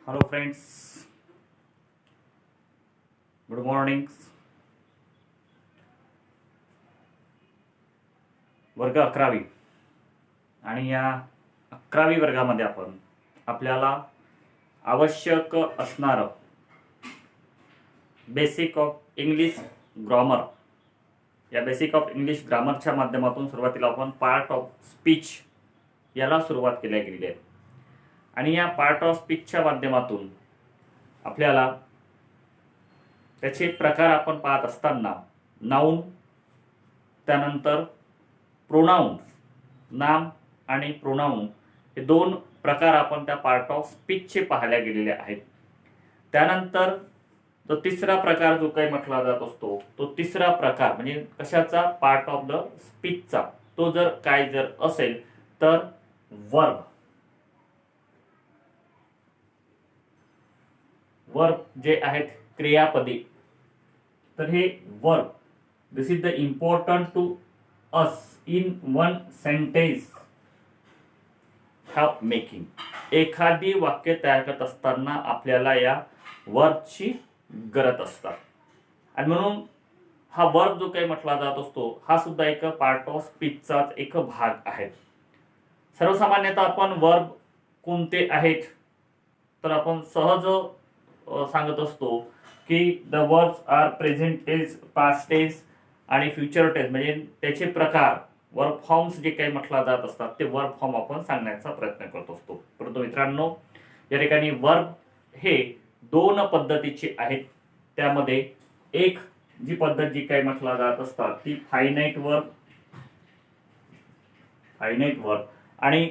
Hello friends, good morning. वर्ग 11वी आणि या 11वी वर्गामध्ये आपण आपल्याला आवश्यक असणारं बेसिक ऑफ इंग्लिश ग्रामर या बेसिक ऑफ इंग्लिश ग्रामरच्या माध्यमातून सुरुवातीला आपण पार्ट ऑफ स्पीच याला सुरुवात केली गेलेली आहे. आणि या पार्ट ऑफ स्पीचच्या माध्यमातून आपल्याला त्याचे प्रकार आपण पाहत असताना नाउन, त्यानंतर प्रोनाउन, नाम आणि प्रोनाउन हे दोन प्रकार आपण त्या पार्ट ऑफ स्पीचचे पाहायला गेलेले आहेत. त्यानंतर तो तिसरा प्रकार जो काही म्हटला जात असतो तो तिसरा प्रकार म्हणजे कशाचा, पार्ट ऑफ द स्पीचचा, तो जर असेल तर वर्ब. वर्ब जे आहेत क्रियापदे, तर हे verb this is the important to us in one sentence have making. एखादी वाक्य तयार करत असताना आपल्याला या वर्बची गरज असतात आणि म्हणून हा वर्ब जो काही म्हटला जात असतो हा सुद्धा एक पार्ट ऑफ स्पीचचाच एक भाग आहे. सर्वसामान्यतः आपण वर्ब कोणते आहेत तर आपण सहज सांगत असतो की the verbs are present tense, past tense आणि फ्युचर टेन्स, म्हणजे त्याचे प्रकार वर्ब फॉर्म्स जे काही म्हटला जात असतात ते वर्ब फॉर्म आपण सांगण्याचा प्रयत्न करत असतो. परंतु मित्रांनो, या ठिकाणी वर्ब हे दोन पद्धतीचे आहेत. त्यामध्ये एक जी पद्धत जी काही म्हटला जात असतात ती फायनाइट वर्ब आणि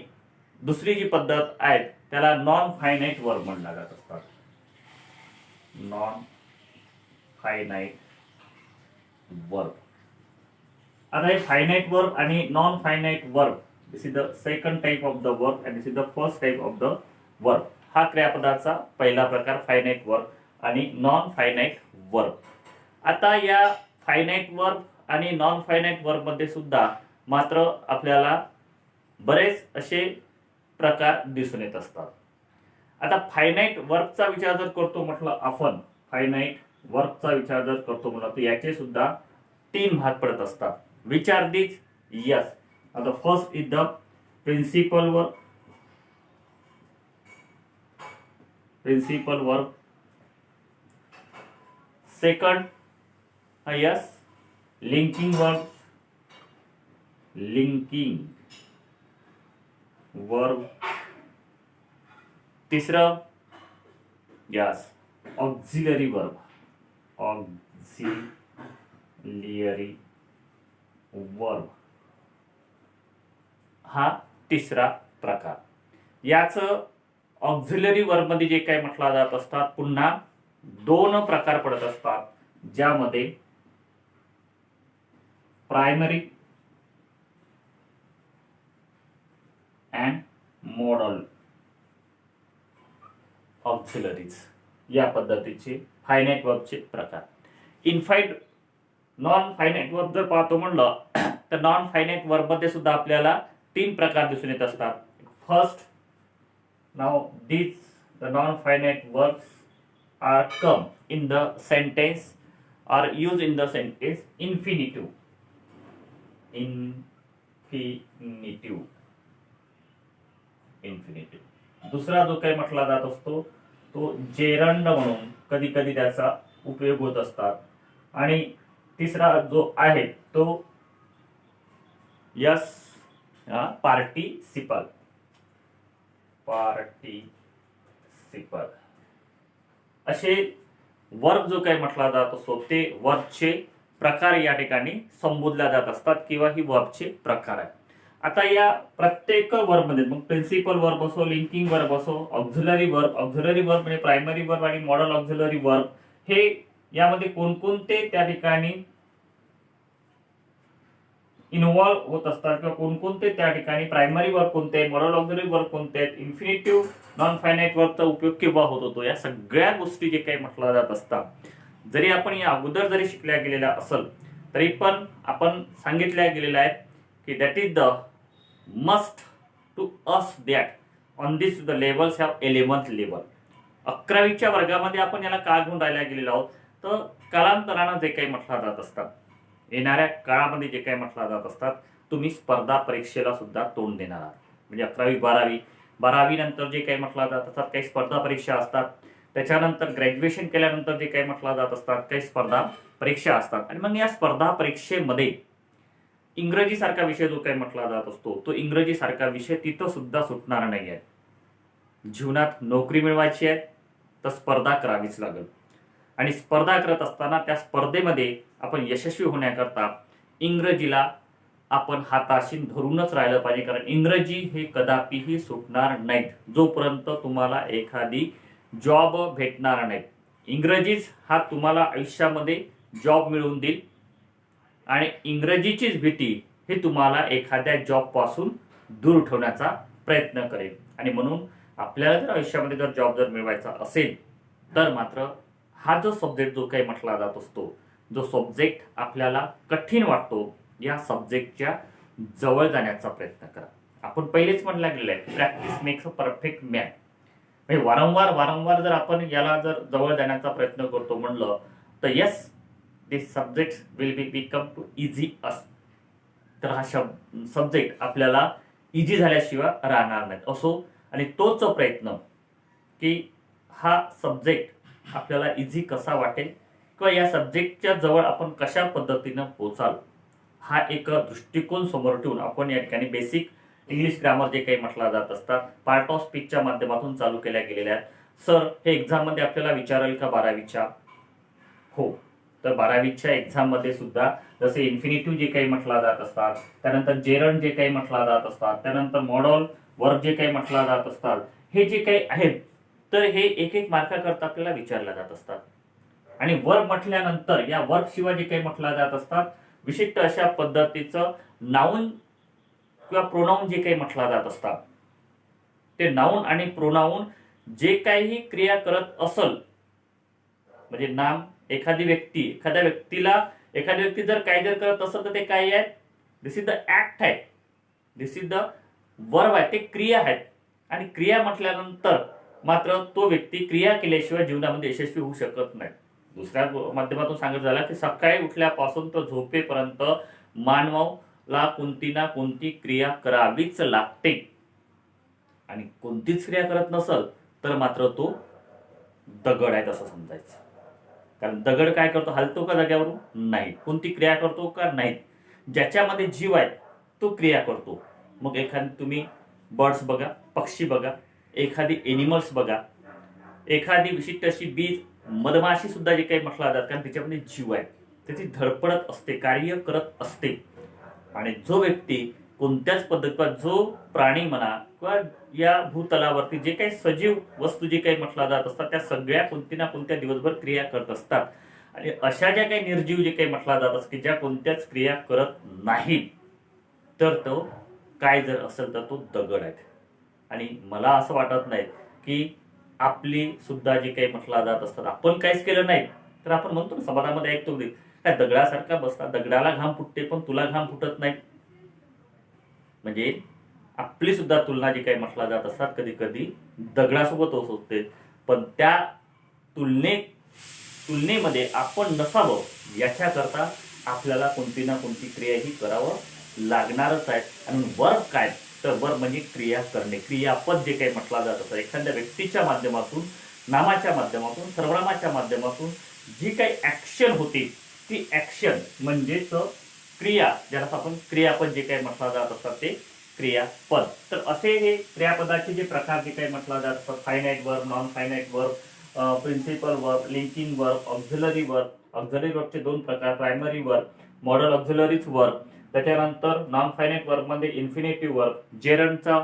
दुसरी जी पद्धत आहे त्याला नॉन फायनाइट वर्ब म्हणला जात असतात. Non finite verb. आता हे फायनाइट वर्ब आणि non finite verb, this is the second type of the verb and this is the first type of the verb. हा क्रियापदाचा पहिला प्रकार फायनाइट वर्ब आणि नॉन फायनाइट वर्ब. आता या फायनाइट वर्ब आणि नॉन फायनाइट वर्ब मध्ये सुद्धा मात्र आपल्याला बरेच असे प्रकार दिसून येत असतात. आता फायनाइट वर्बचा विचार जर करतो म्हटलं आपण, फायनाइट वर्बचा विचार जर करतो म्हटलं तर याचे सुद्धा तीन भाग पडत असतात. Which are these? Yes, the first is the principal verb. Second, yes, linking verb. तिसरं, यस, ऑक्झिलरी वर्ब. हा तिसरा प्रकार. याच ऑक्झिलरी वर्ब मध्ये जे काही म्हटला जात असतात पुन्हा दोन प्रकार पडत असतात, ज्यामध्ये प्रायमरी अँड मॉडल ऑक्झिलरीज या पद्धतीचे फायनाइट वर्बचे प्रकार. नॉन फायनाइट वर्ब जर पाहतो म्हणलं तर नॉन फायनाइट वर्ब मध्ये सुद्धा आपल्याला तीन प्रकार दिसून येत असतात. First, now these the non-finite verbs are come in the sentence or used in the sentence infinitive. दुसरा जो काही म्हटला जात असतो तो जेरंड म्हणून कधी कधी त्याचा उपयोग होत असतात. आणि तिसरा जो आहे तो यस, पार्टिसिपल. असे वर्ब जो काही म्हटला जात असतो ते वर्बचे प्रकार या ठिकाणी संबोधल्या जात असतात किंवा ही वर्बचे प्रकार आहेत. आता या प्रत्येक वर्ब मध्ये मग प्रिन्सिपल वर्ब असो, लिंकिंग वर्ब असो, ऑक्झिलरी वर्ब म्हणजे प्रायमरी वर्ब आणि मॉडल ऑक्झिलरी वर्ब, हे यामध्ये कोणकोणते त्या ठिकाणी इन्व्हॉल्व होत असतात किंवा कोणकोणते त्या ठिकाणी प्रायमरी वर्ब कोणते आहेत, मॉडल ऑक्झिलरी वर्ब कोणते आहेत, इन्फिनिटिव्ह नॉन फायनाइट वर्बचा उपयोग केव्हा होत होतो, या सगळ्या गोष्टी जे काही म्हटलं जात असतात जरी आपण या अगोदर जरी शिकल्या गेलेल्या असेल तरी पण आपण सांगितल्या गेलेल्या आहेत की that is the must to us that on this the levels have 11th level. 11वीच्या वर्गामध्ये आपण याला का घेऊन राहायला गेलेलो आहोत, तर कालांतरानं जे काही म्हटलं जात असतात, येणाऱ्या काळामध्ये जे काही म्हटलं जात असतात, तुम्ही स्पर्धा परीक्षेला सुद्धा तोंड देणार आहात. म्हणजे 11वी 12वी नंतर जे काही म्हटलं जात असतात, काही स्पर्धा परीक्षा असतात. त्याच्यानंतर ग्रॅज्युएशन केल्यानंतर जे काही म्हटलं जात असतात, काही स्पर्धा परीक्षा असतात. आणि मग या स्पर्धा परीक्षेमध्ये इंग्रजी सारखा विषय जो काही म्हटला जात असतो, तो इंग्रजी सारखा विषय तिथं सुद्धा सुटणार नाही आहे. जीवनात नोकरी मिळवायची आहे तर स्पर्धा करावीच लागेल. आणि स्पर्धा करत असताना त्या स्पर्धेमध्ये आपण यशस्वी होण्याकरता इंग्रजीला आपण हाताशी धरूनच राहिलं पाहिजे. कारण इंग्रजी हे कदापिही सुटणार नाहीत जोपर्यंत तुम्हाला एखादी जॉब भेटणार नाही. इंग्रजीच हा तुम्हाला आयुष्यामध्ये जॉब मिळवून देईल आणि इंग्रजीचीच भीती हे तुम्हाला एखाद्या जॉब पासून दूर ठेवण्याचा प्रयत्न करेल. आणि म्हणून आपल्याला जर आयुष्यामध्ये जर जॉब जर मिळवायचा असेल तर मात्र हा जो सब्जेक्ट जो काही म्हटला जात असतो, जो सब्जेक्ट आपल्याला कठीण वाटतो, या सब्जेक्टच्या जवळ जाण्याचा प्रयत्न करा. आपण पहिलेच म्हटलं गेलं आहे, practice makes a perfect man. म्हणजे वारंवार जर आपण याला जर जवळ जाण्याचा प्रयत्न करतो म्हणलं तर yes, this subject will be become to easy us. तर हा सब्जेक्ट आपल्याला इझी झाल्याशिवाय राहणार नाही असो. आणि तोच प्रयत्न की हा सब्जेक्ट आपल्याला इझी कसा वाटेल किंवा या सब्जेक्टच्या जवळ आपण कशा पद्धतीनं पोचाल, हा एक दृष्टिकोन समोर ठेवून आपण या ठिकाणी बेसिक इंग्लिश ग्रामर जे काही म्हटलं जात असतात, पार्ट ऑफ स्पीचच्या माध्यमातून चालू केल्या गेलेल्या आहेत. सर, हे एक्झाममध्ये आपल्याला विचारेल का 12वीच्या? हो, तर 12वीच्या एक्झाममध्ये सुद्धा जसे इन्फिनिटिव्ह जे काही म्हटलं जात असतात, त्यानंतर जेरंड जे काही म्हटलं जात असतात, त्यानंतर मॉडल वर्ब जे काही म्हटलं जात असतात, हे जे काही आहेत तर हे एक एक मार्काकरता आपल्याला विचारल्या जात असतात. आणि वर्ब म्हटल्यानंतर या वर्ब शिवाय जे काही म्हटलं जात असतात, विशिष्ट अशा पद्धतीचं नाऊन किंवा प्रोनाऊन जे काही म्हटलं जात असतात, ते नाऊन आणि प्रोनाऊन जे काही क्रिया करत असल, म्हणजे नाम एखादी व्यक्ती, एखाद्या व्यक्ती जर काय जर करत असेल तर ते काय आहे, दिस इज द ऍक्ट आहे, दिस इज द वर्ब आहे, ते क्रिया आहेत. आणि क्रिया म्हटल्यानंतर मात्र तो व्यक्ती क्रिया केल्याशिवाय जीवनामध्ये यशस्वी होऊ शकत नाही. दुसऱ्या माध्यमातून सांगितलं झालं की सकाळी उठल्यापासून तर झोपेपर्यंत मानवाला कोणती ना कोणती क्रिया करावीच लागते. आणि कोणतीच क्रिया करत नसल तर मात्र तो दगड आहे असं समजायचं. कारण दगड काय करतो, हलतो का जाग्यावरून? नाही. कोणती क्रिया करतो का? नाही. ज्याच्यामध्ये जीव आहे तो क्रिया करतो. मग एखादी तुम्ही बर्ड्स बघा, पक्षी बघा, एखादी एनिमल्स बघा, एखादी विशिष्ट अशी बीज मधमाशी सुद्धा जे काही म्हटलं जातात, कारण त्याच्यामध्ये जीव आहे, त्याची धडपडत असते, कार्य करत असते. आणि जो व्यक्ती कोणत्याच पद्धतीचा जो प्राणी म्हणा किंवा या भूतलावरती जे काही सजीव वस्तू जे काही म्हटलं जात असतात, त्या सगळ्या कोणती ना कोणत्या दिवसभर क्रिया करत असतात. आणि अशा ज्या काही निर्जीव जे काही म्हटलं जात असतात की ज्या कोणत्याच क्रिया करत नाही, तर तो काय जर असेल तर तो दगड आहे. आणि मला असं वाटत नाही की आपली सुद्धा जे काही म्हटलं जात असतात, आपण काहीच केलं नाही तर आपण म्हणतो ना, समाजामध्ये ऐकतो काय दगडासारखा बसता, दगडाला घाम फुटते पण तुला घाम फुटत नाही. म्हणजे आपली सुद्धा तुलना जी काही म्हटला जात असतात कधी कधी दगडासोबत होते. पण त्या तुलनेमध्ये आपण नसावं याच्याकरता आपल्याला कोणती ना कोणती क्रिया ही करावं लागणारच आहे. आणि वर्ब काय, तर वर्ब म्हणजे क्रिया करणे, क्रियापद जे काही म्हटला जात असतं, एखाद्या व्यक्तीच्या माध्यमातून, नामाच्या माध्यमातून, सर्वनामाच्या माध्यमातून जी काही ऍक्शन होती ती ऍक्शन म्हणजेच क्रिया, ज्याला आपण क्रियापद जे काही म्हटलं जात असतात ते क्रियापद. तर असे हे क्रियापदाचे जे प्रकार जे काही म्हटलं जात असतात, finite verb, non finite verb, principal verb, linking verb, auxiliary verb. Auxiliary वर्बचे दोन प्रकार, primary verb, modal auxiliaries verb. त्याच्यानंतर नॉन फायनाईट वर्ब मध्ये इन्फिनिटिव्ह वर्ब, जेरंडचा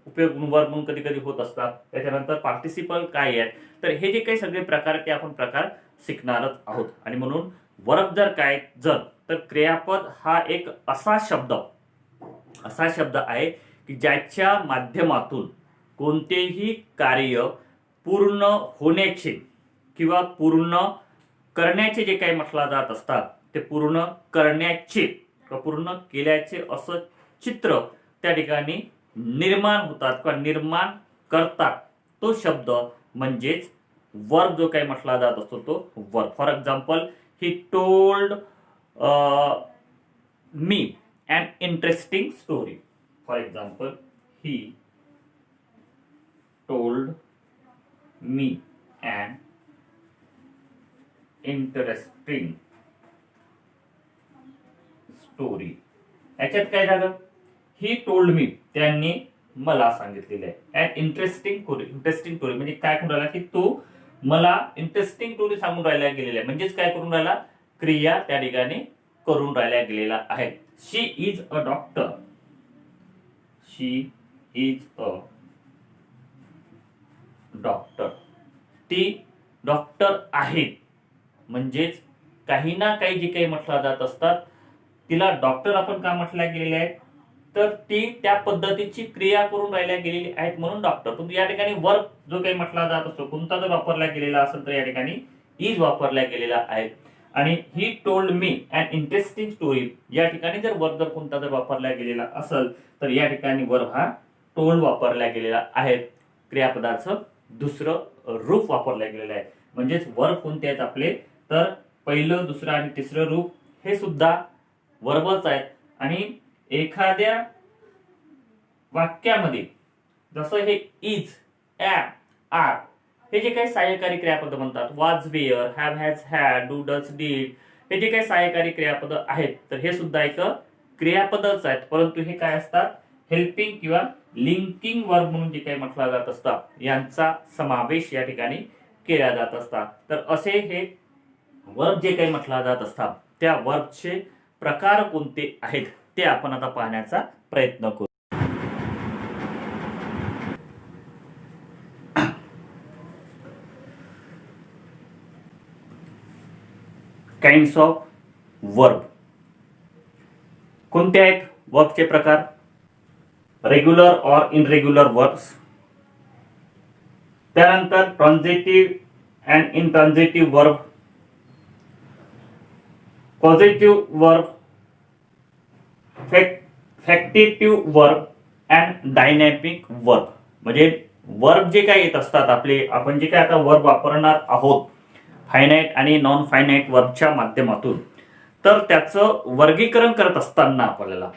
उपयोग वर्ब म्हणून कधी कधी होत असतात. त्याच्यानंतर पार्टिसिपल काय आहे, तर हे जे काही सगळे प्रकार ते आपण प्रकार शिकणारच आहोत. आणि म्हणून वर्ब जर काय तर क्रियापद हा एक असा शब्द आहे की ज्याच्या माध्यमातून कोणतेही कार्य पूर्ण होण्याचे किंवा पूर्ण करण्याचे जे काही म्हटलं जात असतात, ते पूर्ण करण्याचे किंवा पूर्ण केल्याचे असं चित्र त्या ठिकाणी निर्माण होतात किंवा निर्माण करतात. तो शब्द म्हणजेच वर्ब जो काही म्हटला जात असतो तो verb. For example, he told me an interesting story. For example, he told me an interesting story. याच्यात काय झालं, ही टोल्ड मी, त्यांनी मला सांगितलेलं आहे. अँड इंटरेस्टिंग स्टोरी म्हणजे काय करून राहिला की तो मला इंटरेस्टिंग स्टोरी सांगून राहिला गेलेला आहे. म्हणजेच काय करून राहिला, क्रिया त्या ठिकाणी करून राहिल्या गेलेला आहे. She is a doctor. She is a doctor. ती डॉक्टर आहे. म्हणजेच काही ना काही जे काही म्हटलं जात असतात तिला डॉक्टर आपण का म्हटलं गेलेलं आहे, तर ती त्या पद्धतीची क्रिया करून राहिल्या गेलेली आहेत म्हणून डॉक्टर. पण या ठिकाणी वर्ब जो काही म्हटला जात असतो कोणता जर वापरला गेलेला असेल तर या ठिकाणी इज वापरला गेलेला आहे. आणि he told me an interesting story, या ठिकाणी जर वर्ब जर कोणता जर वापरला गेलेला असेल तर या ठिकाणी वर्ब हा टोल्ड वापरला गेलेला आहे. क्रियापदाचं दुसरं रूप वापरलं गेलेलं आहे. म्हणजेच वर्ब कोणते आहेत आपले, तर पहिलं, दुसरं आणि तिसरं रूप हे सुद्धा वर्बच आहेत. आणि एखाद्या वाक्यामध्ये जसं हे इज, ॲम, आर हे जे काही सहाय्यकारी क्रियापद म्हणतात, was, were, have, has, had, do, does, did, हे जे काही सहाय्यकारी क्रियापद आहेत तर हे सुद्धा एक क्रियापदच आहेत. परंतु हे काय असतात, हेल्पिंग किंवा लिंकिंग वर्ब म्हणून जे काही म्हटलं जात असतात यांचा समावेश या ठिकाणी केला जात असतात. तर असे हे वर्ब जे काही म्हटलं जात असतात त्या वर्बचे प्रकार कोणते आहेत ते आपण आता पाहण्याचा प्रयत्न करू. काइंड्स ऑफ वर्ब कोणते आहेत वर्बचे प्रकार, रेग्युलर और इनरेग्युलर वर्ब्स, त्यानंतर transitive and intransitive verb, positive verb, factitive verb and dynamic verb. म्हणजे वर्ब जे काही येत असतात आपले, आपण जे काही आता वर्ब वापरणार आहोत फायनाईट आणि नॉन फायनाईट वर्बच्या माध्यमातून, तर त्याचं वर्गीकरण करत असताना आपल्याला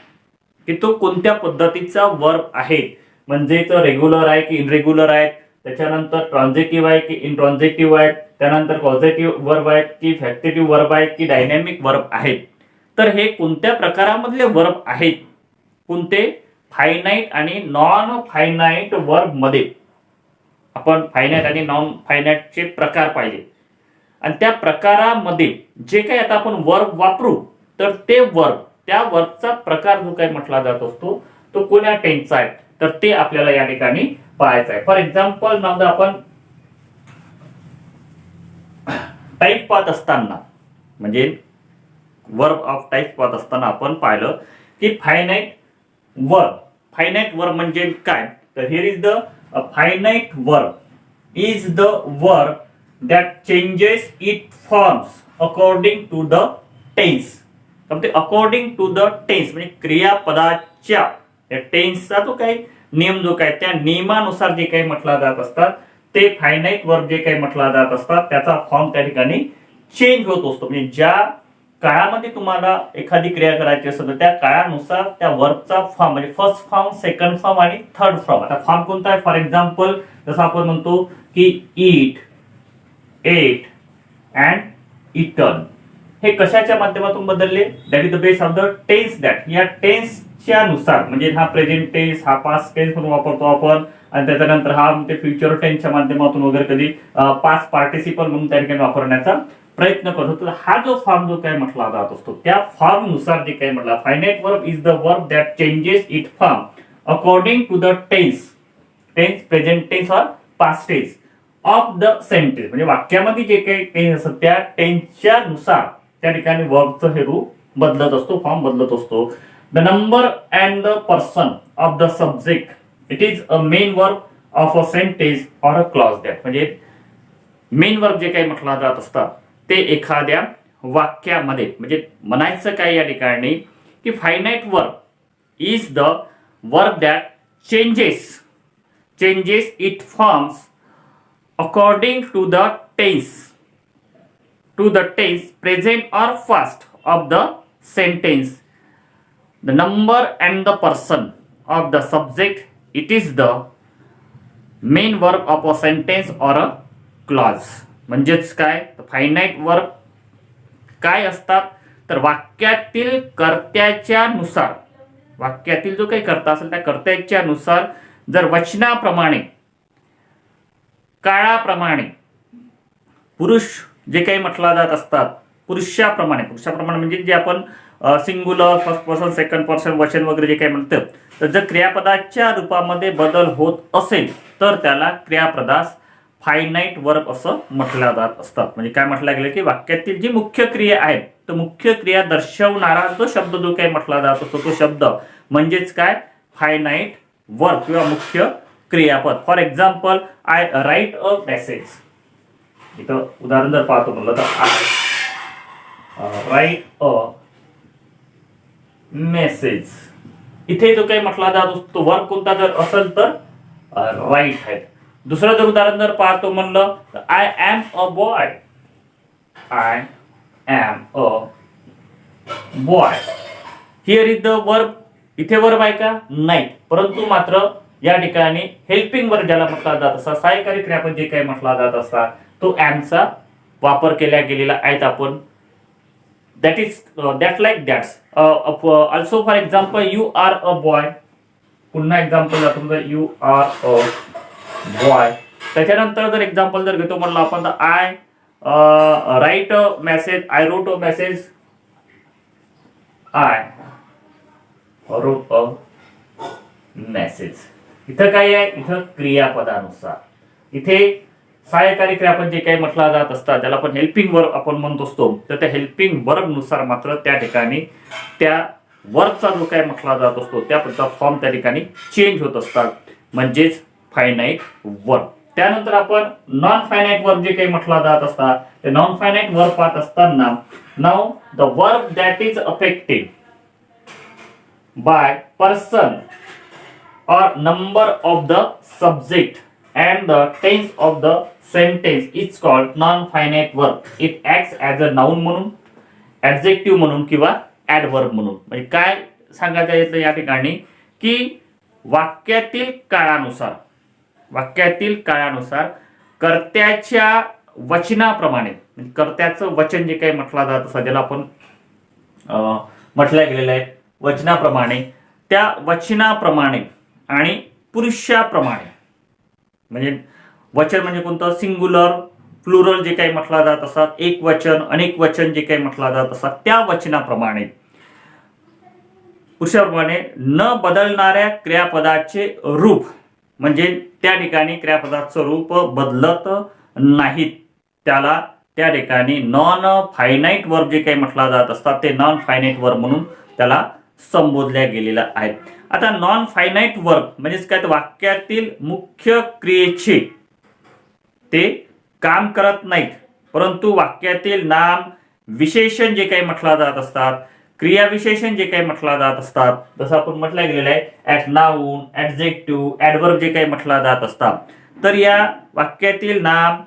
की तो कोणत्या पद्धतीचा वर्ब आहे, म्हणजे तो रेग्युलर आहे की इनरेग्युलर आहे, त्याच्यानंतर ट्रान्झिटिव्ह आहे की इनट्रान्झिटिव्ह आहे, त्यानंतर पॉझिटिव्ह वर्ब आहे की फॅक्टिटिव्ह वर्ब आहे की डायनॅमिक वर्ब आहेत. तर हे कोणत्या प्रकारामधले वर्ब आहेत, कोणते, फायनाईट आणि नॉन फायनाईट वर्ब मध्ये आपण फायनाईट आणि नॉन फायनाईटचे प्रकार पाहिले. आणि त्या प्रकारामध्ये जे काही आता आपण वर्ब वापरू तर ते वर्ब, त्या वर्बचा प्रकार जो काही म्हटला जात असतो तो कोण्या टेन्सचा आहे तर ते आपल्याला या ठिकाणी पाहायचं आहे. फॉर एक्झाम्पल, नाव आपण टाईप पाहत असताना, म्हणजे वर्ब ऑफ टाईप पाहत असताना आपण पाहिलं की फायनाईट वर्ब म्हणजे काय, तर here is the finite verb is the verb that changes its forms according to the tense. According to the tense म्हणजे क्रियापदाच्या टेन्सचा तो काही नियम जो काय त्या नियमानुसार जे काही म्हटला जात असतात ते फायनाईट वर्ब जे काही म्हटला जात असतात त्याचा फॉर्म त्या ठिकाणी चेंज होत असतो. म्हणजे ज्या काळामध्ये तुम्हाला एखादी क्रिया करायची असेल तर त्या काळानुसार त्या वर्बचा फॉर्म म्हणजे फर्स्ट फॉर्म, सेकंड फॉर्म आणि थर्ड फॉर्म. आता फॉर्म कोणता आहे, फॉर एक्झाम्पल जसं आपण म्हणतो की ईट, एट अँड इटन, हे कशाच्या माध्यमातून बदलले, that is the base of the tense. That या टेन्सच्या नुसार, म्हणजे हा प्रेझेंट टेन्स, हा पास्ट टेन्स म्हणून वापरतो आपण, आणि त्याच्यानंतर हा ते फ्युचर टेन्सच्या माध्यमातून वगैरे कधी पास्ट पार्टिसिपल म्हणून त्या ठिकाणी वापरण्याचा प्रयत्न करतो. तर हा जो फॉर्म जो काही म्हटला जात असतो त्या फॉर्म नुसार जे काही म्हटला, finite verb is the verb that changes it form according to the tense, present tense और past tense of the sentence. म्हणजे वाक्यामध्ये जे काही टेन्स असतात त्या टेन्सच्या नुसार त्या ठिकाणी वर्बचं हे रूप बदलत असतो, फॉर्म बदलत असतो. The number and the person of the subject, it is a main verb of a sentence or a clause. That म्हणजे मेन वर्ब जे काही म्हटला जात असतात ते एखाद्या वाक्यामध्ये, म्हणजे म्हणायचं काय या ठिकाणी की finite verb is the verb that changes it forms according to the tense present or past of the sentence, the number and the person of the subject, it is the main verb of a sentence or a clause. म्हणजेच काय, finite verb काय असतात तर वाक्यातील कर्त्याच्या नुसार, वाक्यातील जो काही कर्ता असेल त्या कर्त्याच्या नुसार जर वचनाप्रमाणे, काळाप्रमाणे पुरुष जे काही म्हटला जात असतात, पुरुषाप्रमाणे म्हणजे जे आपण singular, first person, second person वचन वगैरे जे काही म्हणतो, तर जर क्रियापदाच्या रूपामध्ये बदल होत असेल तर त्याला क्रियापदास फायनाईट वर्ब असं म्हटलं जात असतात. म्हणजे काय म्हटलं गेलं की वाक्यातील जी मुख्य क्रिया आहे तो मुख्य क्रिया दर्शवणारा जो शब्द जो काही म्हटला जात असतो तो शब्द म्हणजेच काय, फायनाईट वर्ब किंवा मुख्य क्रियापद. For example, I right a message. इथं उदाहरण जर पाहतो म्हणलं तर आय राईट अ मेसेज. इथे जो काही म्हटला जात असतो वर्ब कोणता जर असेल तर राईट आहे. दुसरं जर उदाहरण जर पाहतो म्हणलं तर I am a boy. I am a boy. Here is the verb. इथे वर्ब आहे का, नाही, परंतु मात्र या ठिकाणी हेल्पिंग वर्ब ज्याला म्हटला जात असतात, सहाय्यकारी क्रियापद जे काही म्हटला जात असतात तो एमचा वापर केला गेलेला आहे. आपण that is that like that. Also for example, you are a boy. पुन्हा एक्झाम्पल जातो तर यू आर अ बॉय. त्याच्यानंतर जर एक्झाम्पल जर घेतो म्हणलं आपण तर I right a message. I wrote a message. I wrote a message. इथं काय आहे, इथं क्रियापदानुसार, इथे सहाय्यकारी क्रियापद जे काही म्हटला जात असतात ज्याला आपण हेल्पिंग वर्ब आपण म्हणत असतो, तर त्या हेल्पिंग वर्ब नुसार मात्र त्या ठिकाणी त्या वर्बचा जो काही म्हटला जात असतो त्याचा फॉर्म त्या ठिकाणी चेंज होत असतात, म्हणजेच फायनाईट वर्ब. त्यानंतर आपण नॉन फायनाईट वर्ब जे काही म्हटला जात असतात ते नॉन फायनाईट वर्ब पाहत असताना, now the verb that is affected by person or number of the subject and the tense of the sentence is called non-finite verb. It acts as a noun म्हणून, adjective म्हणून किंवा adverb म्हणून. म्हणजे काय सांगायचं येतं या ठिकाणी की वाक्यातील काळानुसार कर्त्याच्या वचनाप्रमाणे, म्हणजे कर्त्याचं वचन जे काही म्हटलं जात असतं ज्याला आपण म्हटलं गेलेलं आहे वचनाप्रमाणे, त्या वचनाप्रमाणे आणि पुरुषाप्रमाणे, म्हणजे वचन म्हणजे कोणतं, सिंग्युलर, प्लुरल जे काही म्हटलं जात असतात, एक वचन, अनेक वचन जे काही म्हटलं जात असतात त्या वचनाप्रमाणे पुरुषाप्रमाणे न बदलणाऱ्या क्रियापदाचे रूप, म्हणजे त्या ठिकाणी क्रियापदाचं रूप बदलत नाहीत, त्याला त्या ठिकाणी नॉन फायनाईट वर्ब जे काही म्हटलं जात असतात ते नॉन फायनाईट वर्ब म्हणून त्याला संबोधल्या गेलेला आहे. आता नॉन फायनाईट वर्ब म्हणजेच काय, तर वाक्यातील मुख्य क्रियेचे ते काम करत नाहीत, परंतु वाक्यातील नाम, विशेषण जे काही म्हटला जात असतात, क्रियाविशेषण जे काही म्हटला जात असतात, जसं आपण म्हटलं गेलेलं आहे ॲट नाउन, ॲडजेक्टिव्ह, ॲडवर्ब जे काही म्हटला जात असतात, तर या वाक्यातील नाम,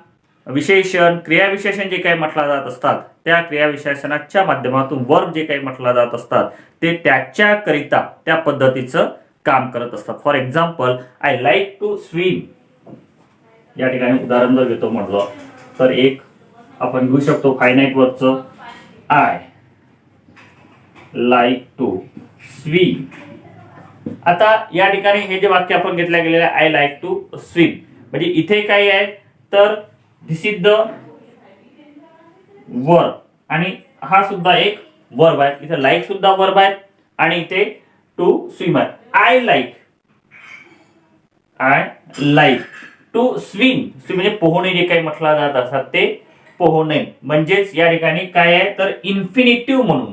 विशेषण, क्रियाविशेषण जे काही म्हटला जात असतात त्या क्रियाविशेषणाच्या माध्यमातून वर्ब जे काही म्हटला जात असतात ते त्याच्याकरिता त्या पद्धतीचं काम करत असतात. For example, I like to swim. या ठिकाणी उदाहरण जर घेतो म्हटलं तर एक आपण घेऊ शकतो फायनाईट वर्बचं, आय लाईक टू स्विम. आता या ठिकाणी हे जे वाक्य आपण घेतलं गेलेलं आहे आय लाईक टू स्विम, म्हणजे इथे काय आहे तर दिस इज द वर्ब आणि हा सुद्धा एक वर्ब आहे. इथे लाईक सुद्धा वर्ब आहे आणि इथे टू स्विम आहे. I like to swim. म्हणजे पोहणे जे काही म्हटलं जात असतात ते पोहणे, म्हणजेच या ठिकाणी काय आहे तर इन्फिनिटिव्ह म्हणून,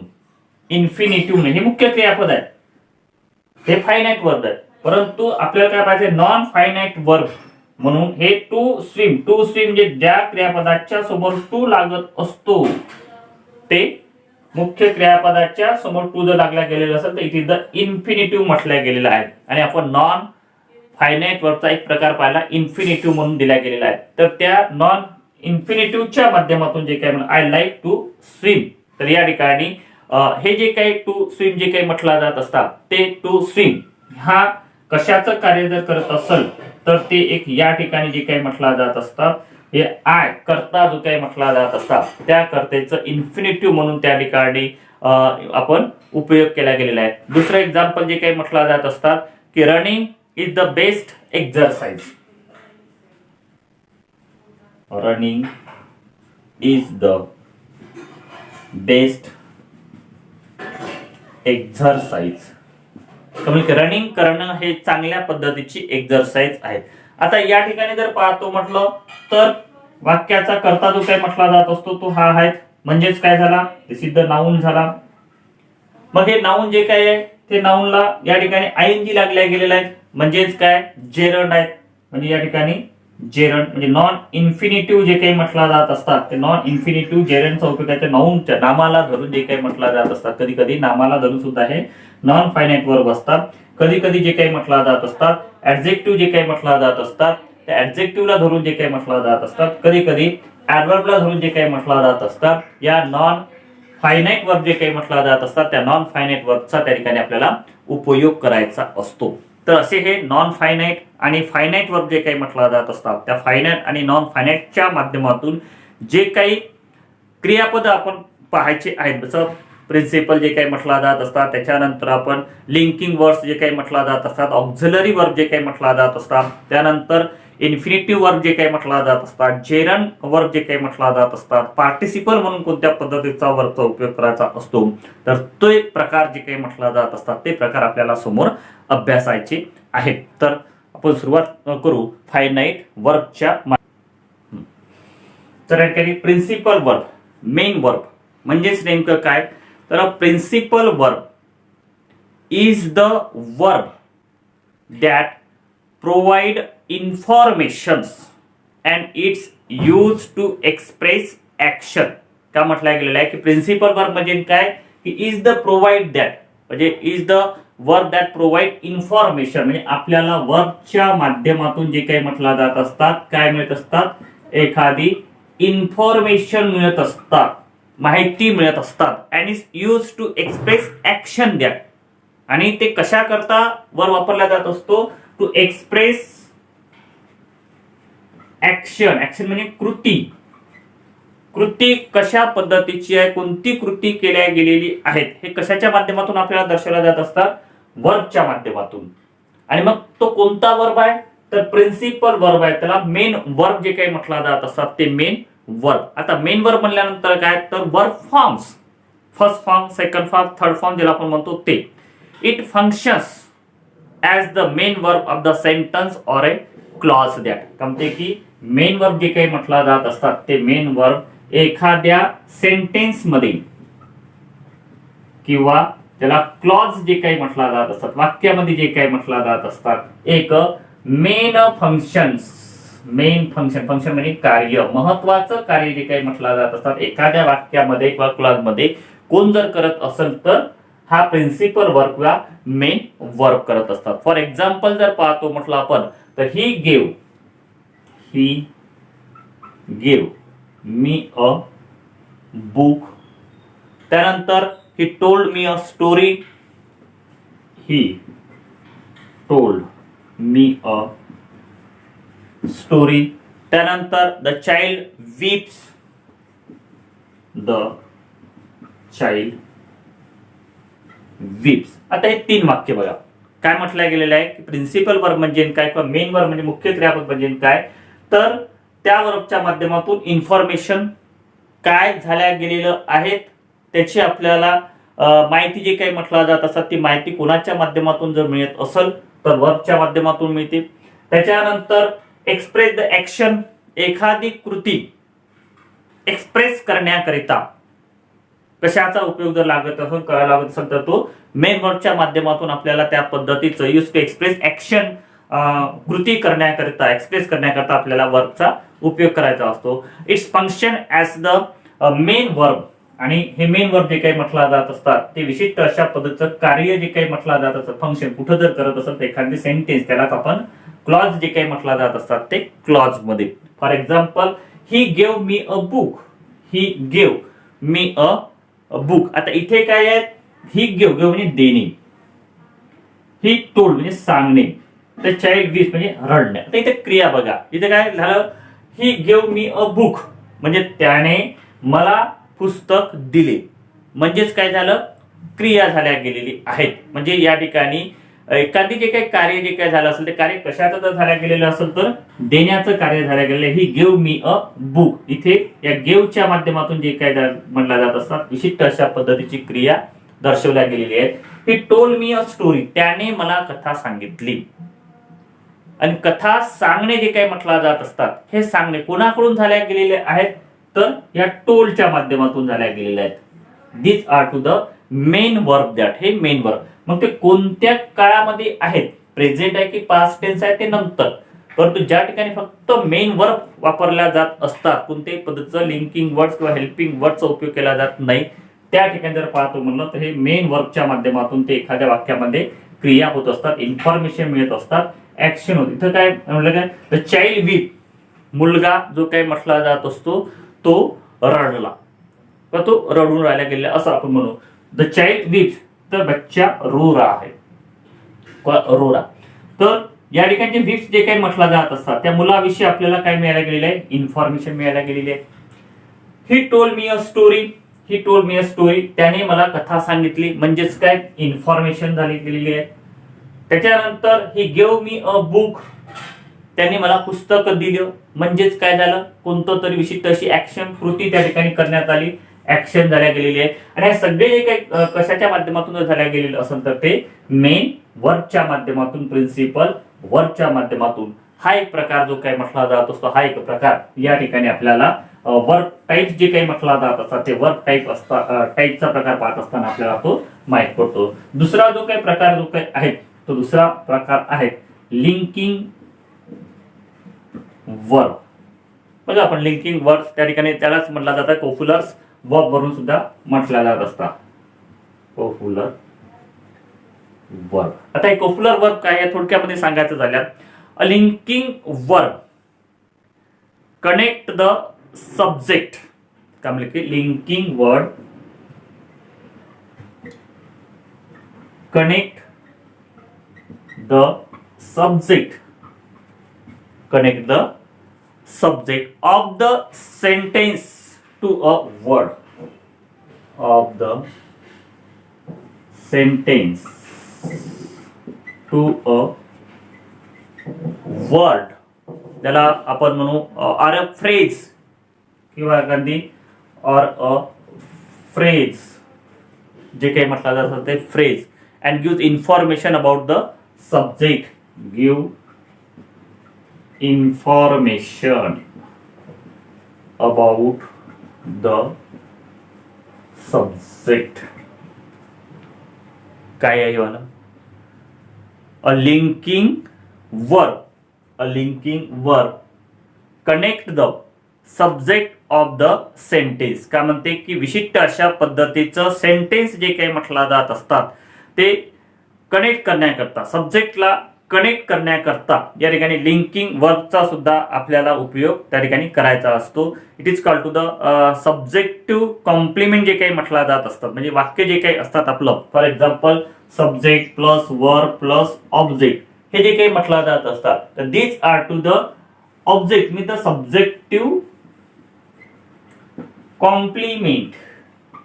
इन्फिनिटिव्ह हे मुख्य क्रियापद आहे, हे फायनाईट वर्ब आहे, परंतु आपल्याला काय पाहिजे नॉन फायनाईट वर्ब म्हणून हे टू स्विम. टू स्विम म्हणजे ज्या क्रियापदाच्या समोर टू लागत असतो ते मुख्य क्रियापदाच्या समोर टू जर लागला गेलेला असेल तर इट इज द इन्फिनिटिव्ह म्हटलं गेलेलं आहे. आणि आपण नॉन फायनाईट वर्बचा एक प्रकार पाहिला इन्फिनिटिव्ह म्हणून दिला गेलेला आहे. तर त्या नॉन इन्फिनिटिव्हच्या माध्यमातून जे काही आय लाईक टू स्विम, तर या ठिकाणी हे जे काही टू स्विम जे काही म्हटलं जात असतात ते टू स्विम हा कशाचं कार्य जर करत असेल तर ते एक या ठिकाणी जे काही म्हटलं जात असतात हे आय करता जो काही म्हटला जात असतात त्या कर्तेचं इन्फिनिटिव्ह म्हणून त्या ठिकाणी आपण उपयोग केला गेलेला आहे. दुसरं एक्झाम्पल जे काही म्हटलं जात असतात की running is the best exercise. Running is the best exercise. Running करणं हे चांगल्या पद्धतीची एक्झरसाइज आहे. आता या ठिकाणी जर पाहतो म्हटलं तर वाक्याचा कर्ता जो काही म्हटला जात असतो तो हा आहे, म्हणजेच काय झाला ते सिद्ध नाऊन झाला. मग हे नाऊन जे काय आहे ते नाऊनला या ठिकाणी आयएनजी लागल्या गेलेला आहे, म्हणजेच काय जेरंड आहेत. म्हणजे या ठिकाणी जेरंड म्हणजे नॉन इन्फिनिटिव्ह जे काही म्हटला जात असतात ते नॉन इन्फिनिटिव्ह जेरंडचा उपयोग आहे नाऊनच्या नामाला धरून जे काही म्हटला जात असतात. कधी कधी नामाला धरून सुद्धा हे नॉन फायनाईट वर्ब असतात. कधी कधी जे काही म्हटला जात असतात ऍडजेक्टिव्ह जे काही म्हटला जात असतात त्या ऍडजेक्टिव्हला धरून जे काही म्हटला जात असतात. कधी कधी ऍडवर्बला धरून जे काही म्हटला जात असतात. या नॉन फायनाईट वर्ब जे काही म्हटला जात असतात त्या नॉन फायनाईट वर्बचा त्या ठिकाणी आपल्याला उपयोग करायचा असतो. तर असे हे नॉन फायनाईट आणि फायनाईट वर्ब जे काही म्हटला जात असतात त्या फायनाईट आणि नॉन फायनाईटच्या माध्यमातून जे काही क्रियापद आपण पाहायचे आहेत, जसं प्रिन्सिपल जे काही म्हटला जात असतात, त्याच्यानंतर आपण लिंकिंग वर्ड्स जे काही म्हटला जात असतात, ऑक्झिलरी वर्ब जे काही म्हटला जात असतात, त्यानंतर इन्फिनिटिव्ह वर्ब जे काही म्हटला जात असतात, जेरंड वर्ब जे काही म्हटला जात असतात, पार्टिसिपल म्हणून कोणत्या पद्धतीचा वर्बचा उपयोग करायचा असतो, तर तो एक प्रकार जे काही म्हटला जात असतात ते प्रकार आपल्याला समोर अभ्यासायचे आहेत. तर आपण सुरुवात करू फायनाईट वर्बच्या. तर या ठिकाणी प्रिन्सिपल वर्ब, मेन वर्ब म्हणजेच नेमकं काय, तर principal verb is the verb that provide informations and it's use to express action. का म्हटलं गेलेलं आहे की प्रिन्सिपल वर्ब म्हणजे काय की इज द प्रोव्हाइड दॅट, म्हणजे is the verb that provide information, म्हणजे आपल्याला वर्बच्या माध्यमातून जे काही म्हटलं जात असतात काय मिळत असतात, एखादी इन्फॉर्मेशन मिळत असतात, माहिती मिळत असतात. And is use to express action that, आणि ते कशा करता वर वापरला जात असतो, टू एक्सप्रेस ऍक्शन. ऍक्शन म्हणजे कृती. कृती कशा पद्धतीची आहे, कोणती कृती केल्या गेलेली आहेत हे कशाच्या माध्यमातून आपल्याला दर्शवल्या जात असतात, वर्बच्या माध्यमातून. आणि मग तो कोणता वर्ब आहे, तर प्रिन्सिपल वर्ब आहे, त्याला मेन वर्ब जे काही म्हटला जात असतात ते मेन वर्ब. आता मेन वर्ब म्हणल्यानंतर काय, तर verb forms, first form, second form, third form ज्याला आपण म्हणतो ते. It functions as the main verb of the sentence or A clause that. म्हणते की मेन वर्ब जे काही म्हटला जात असतात ते मेन वर्ब एखाद्या सेंटेन्स मध्ये किंवा त्याला क्लॉज जे काही म्हटला जात असतात, वाक्यामध्ये जे काही म्हटला जात असतात, एक main functions, main function, function म्हणजे कार्य, महत्वाचं कार्य जे काही म्हटलं जात असतात एखाद्या वाक्यामध्ये किंवा क्लॉज मध्ये कोण जर करत असेल तर हा प्रिन्सिपल वर्ब किंवा मेन वर्ब करत असतात. फॉर एक्झाम्पल जर पाहतो म्हटलं आपण तर he gave me a book, त्यानंतर he told me a story, he told me a story, त्यानंतर the child weeps, the child weeps. आता हे तीन वाक्य बघा काय म्हटलं गेलेलं आहे की प्रिन्सिपल वर्ब म्हणजे काय किंवा मेन वर्ब म्हणजे मुख्य क्रियापद म्हणजे काय, तर त्या वर्बच्या माध्यमातून इन्फॉर्मेशन काय झाल्या गेलेलं आहेत त्याची आपल्याला माहिती जे काही म्हटलं जात असतात ती माहिती कोणाच्या माध्यमातून जर मिळत असेल तर वर्बच्या माध्यमातून मिळते. त्याच्यानंतर एक्सप्रेस द ऍक्शन, एखादी कृती एक्सप्रेस करण्याकरिता कशाचा उपयोग जर लागत असेल, करायला लागत असेल तर तो मेन वर्बच्या माध्यमातून आपल्याला त्या पद्धतीचं यूज टू एक्सप्रेस ऍक्शन, कृती करण्याकरिता, एक्सप्रेस करण्याकरिता आपल्याला वर्बचा उपयोग करायचा असतो. Its function as the main verb, आणि हे मेन वर्ब जे काही म्हटलं जात असतात ते विशिष्ट अशा पद्धतीचं कार्य जे काही म्हटलं जात असतं, फंक्शन कुठं जर करत असेल तर एखादी सेंटेन्स त्यालाच आपण क्लॉज जे काही म्हटला जात असतात ते क्लॉज मध्ये. For example, he gave me a book. He gave me a book. आता इथे काय आहे, ही गेव म्हणजे देणे, ही टोल्ड म्हणजे सांगणे, तर चाइल्ड वीज म्हणजे रडणे. आता इथे क्रिया बघा, इथे काय झालं, he gave me a book म्हणजे त्याने मला पुस्तक दिले, म्हणजेच काय झालं, क्रिया झाल्या गेलेली आहेत. म्हणजे या ठिकाणी एखादी जे काही कार्य जे काही झालं असेल ते कार्य कशाचं जर झाल्या गेलेलं असेल तर देण्याचं कार्य झाल्या गेलेलं आहे. ही गिव्ह मी अ बुक, इथे या गिव्हच्या माध्यमातून जे काय म्हटलं जात असतात विशिष्ट अशा पद्धतीची क्रिया दर्शवल्या गेलेली आहे. ही टोल्ड मी अ स्टोरी, त्याने मला कथा सांगितली. आणि कथा सांगणे जे काही म्हटलं जात असतात, हे सांगणे कोणाकडून झाल्या गेलेले आहेत, तर या टोलच्या माध्यमातून झाल्या गेलेल्या आहेत. This are two the main verb that, हे मेन वर्ब. मग ते कोणत्या काळामध्ये आहेत, प्रेझेंट आहे की पास्ट टेन्स आहे ते नंतर, परंतु ज्या ठिकाणी फक्त मेन वर्ब वापरल्या जात असतात, कोणत्याही पद्धतीचं लिंकिंग वर्ड्स किंवा हेल्पिंग वर्डचा उपयोग केला जात नाही, त्या ठिकाणी जर पाहतो म्हणलं तर हे मेन वर्बच्या माध्यमातून ते एखाद्या वाक्यामध्ये क्रिया होत असतात, इन्फॉर्मेशन मिळत असतात, ऍक्शन होत. इथं काय म्हणलं, काय द चाइल्ड वीप, मुलगा जो काही म्हटला जात असतो तो रडला, तो रडून राहिला गेला असं आपण म्हणू. द चाइल्ड वीप्स, तर बच्चा रो रहा है, रो रहा. तर या ठिकाणी वीप्स जे काही म्हटला जात असतात त्या मुलाविषयी आपल्याला काय मिळायला गेलेलं आहे, इन्फॉर्मेशन मिळायला गेलेली आहे. ही told me a story, he told me a story, त्याने मला कथा सांगितली, म्हणजेच काय इन्फॉर्मेशन झाली गेलेली आहे. त्याच्यानंतर ही गिव्ह मी अ बुक, त्यांनी मला पुस्तक दिलं, म्हणजेच काय झालं, कोणतं तरी विशिष्ट अशी ऍक्शन कृती त्या ठिकाणी करण्यात आली, ऍक्शन झाल्या गेलेली आहे. आणि हे सगळे जे काही कशाच्या माध्यमातून झाल्या गेलेलं असेल तर ते मेन वर्बच्या माध्यमातून, प्रिन्सिपल वर्बच्या माध्यमातून. हा एक प्रकार जो काही म्हटला जात असतो, हा एक प्रकार या ठिकाणी आपल्याला वर्ब टाईप जे काही म्हटला जात असतात ते वर्ब टाईप असतात, टाईपचा प्रकार पाहत असताना आपल्याला तो माहित पडतो. दुसरा जो काही प्रकार जो काही आहे तो दुसरा प्रकार आहे लिंकिंग वर्ब. बघा, आपण लिंकिंग वर्ब त्या ठिकाणी त्यालाच म्हटला जातं कोपुलर्स वर्ब वरून सुद्धा म्हटला जात असतात, कोपुलर वर्ब. आता हे कोपुलर वर्ब काय आहे थोडक्यामध्ये सांगायचं झालं, अ linking verb connect the subject, काय म्हणजे की linking word connect the subject, connect the subject of the sentence to a word, of the sentence to a word, त्याला आपण म्हणू or a phrase किंवा एखादी or a phrase, जे काही म्हटलं जातं ते phrase, and gives information about the subject, give information about the subject. काय आहे वाला, अ linking verb, a linking verb connect the subject of the sentence. काय म्हणते की विशिष्ट अशा पद्धतीचं सेंटेन्स जे काही म्हटला जात असतात ते कनेक्ट करण्याकरता, सब्जेक्टला कनेक्ट करण्याकरता या ठिकाणी लिंकिंग वर्बचा सुद्धा आपल्याला उपयोग त्या ठिकाणी करायचा असतो. It is called to the subjective complement जे काही म्हटला जात असतात, म्हणजे वाक्य जे काही असतात आपलं, for example subject plus verb plus object, हे जे काही म्हटलं जात असतात, तर this are two the object मी द सब्जेक्टिव्ह कॉम्प्लिमेंट.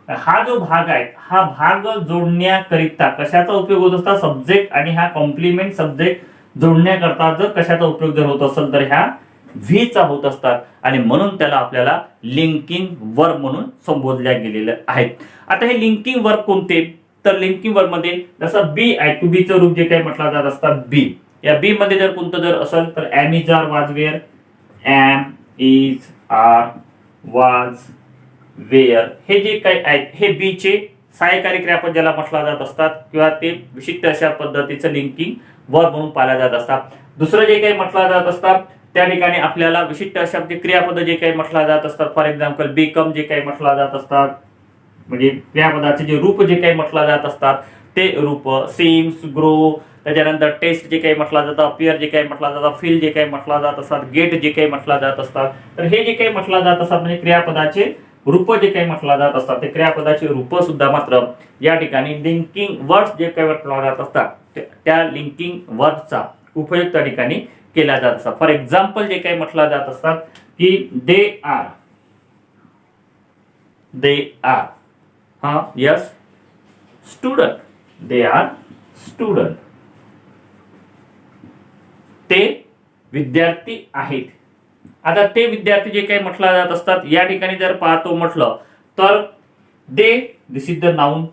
हा जो भाग आहे हा भाग जोडण्याकरिता कशाचा उपयोग होत असता, सब्जेक्ट आणि हा कॉम्प्लिमेंट सब्जेक्ट जोडण्याकरता जर कशाचा उपयोग जर होत असेल तर ह्या व्हीचा होत असतात, आणि म्हणून त्याला आपल्याला लिंकिंग वर्ब म्हणून संबोधल्या गेलेलं आहे. आता हे लिंकिंग वर्ब कोणते, तर लिंकिंग वर्ब मध्ये जसं बी आहे, टू बी चं रूप जे काही म्हटलं जात असतात बी, या बी मध्ये जर कोणतं जर असेल तर एम इज आर वाज वेअर, एम इज आर वाज वेअर, हे जे काही आहेत हे बी चे सहाय्यकारी क्रियापद ज्याला म्हटला जात असतात किंवा ते विशिष्ट अशा पद्धतीचं लिंकिंग वर्ब म्हणून पाहिल्या जात असतात. दुसरं जे काही म्हटलं जात असतात त्या ठिकाणी आपल्याला विशिष्ट अशा क्रियापद जे काही म्हटला जात असतात, फॉर एक्झाम्पल बिकम जे काही म्हटला जात असतात, म्हणजे क्रियापदाचे जे रूप जे काही म्हटला जात असतात ते रूप, सीम्स, ग्रो, त्याच्यानंतर टेस्ट जे काही म्हटलं जातं, अपियर जे काही म्हटलं जातं, फील जे काही म्हटलं जात असतात, गेट जे काही म्हटलं जात असतात. तर हे जे काही म्हटलं जात असतात म्हणजे क्रियापदाचे रूप जे काही म्हटलं जात असतात ते क्रियापदाचे रूप सुद्धा मात्र या ठिकाणी लिंकिंग वर्ड्स जे काही म्हटलं जात असतात त्या लिंकिंग वर्डचा उपयोग त्या ठिकाणी केला जात असतात. फॉर एक्झाम्पल जे काही म्हटलं जात असतात की दे आर हा yes student, they are student, ते विद्यार्थी आहेत. आता ते विद्यार्थी जे काही म्हटलं जात असतात या ठिकाणी जर पाहतो म्हटलं तर दे दिस इज द नाउन,